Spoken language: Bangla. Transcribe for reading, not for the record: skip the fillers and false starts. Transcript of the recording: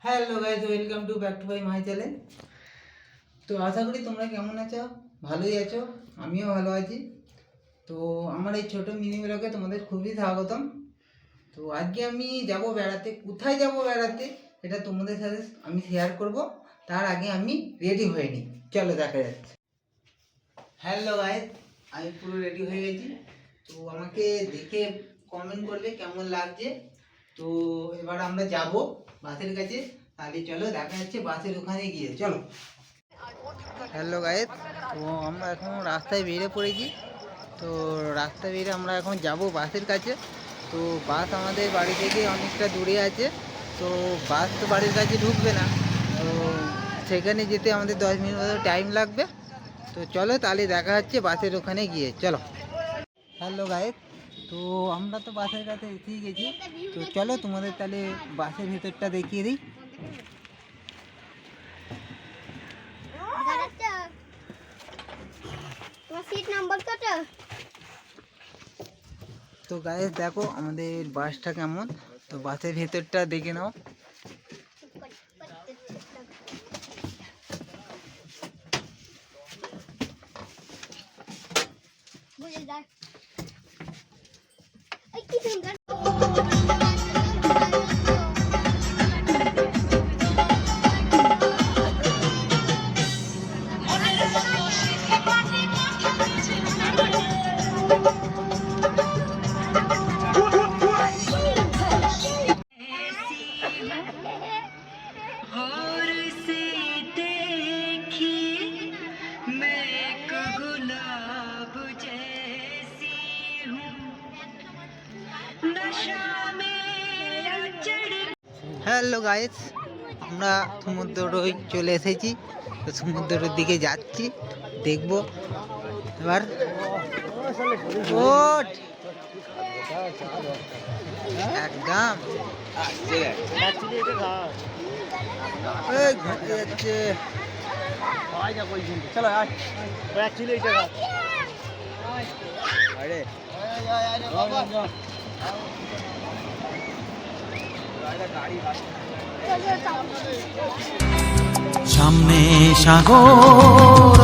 Hello guys, welcome to back to my channel. তো আশা করি তোমরা কেমন আছো, ভালোই আছো। আমিও ভালো আছি। তো আমার এই ছোটো মিনি ব্লগে তোমাদের খুবই স্বাগতম। তো আজকে আমি যাব বেড়াতে। কোথায় যাব বেড়াতে এটা তোমাদের সাথে আমি শেয়ার করব। তার আগে আমি রেডি হয়ে নিই, চলো দেখা যাচ্ছে। হ্যালো গাইজ, আমি পুরো রেডি হয়ে গেছি। তো আমাকে দেখে কমেন্ট করবে কেমন লাগছে। তো এবার আমরা যাব বাসের কাছে। তাহলে চলো দেখা যাচ্ছে বাসের ওখানে গিয়ে, চলো। হ্যালো গাইজ, তো আমরা এখন রাস্তায় বেরিয়ে পড়েছি। তো রাস্তায় বেরিয়ে আমরা এখন যাব বাসের কাছে। তো বাস আমাদের বাড়ি থেকে অনেকটা দূরে আছে। তো বাস তো বাড়ির কাছে ঢুকবে না, তো সেখানে যেতে আমাদের 10 মিনিট মতো টাইম লাগবে। তো চলো তাহলে দেখা যাচ্ছে বাসের ওখানে গিয়ে, চলো। হ্যালো গাইজ, তো আমরা তো বাসের কাছে এসেই গেছি। তো চলো তোমাদের তাহলে বাসের ভেতরটা দেখিয়ে দিই। তো গাইজ দেখো আমাদের বাসটা কেমন। তো বাসের ভেতরটা দেখে নাও। হ্যালো গাইস, আমরা সমুদ্রই চলে এসেছি। তো সমুদ্রের দিকে যাচ্ছি, দেখবো এবার। একদম ঘুরতে যাচ্ছে। সামনে সাগর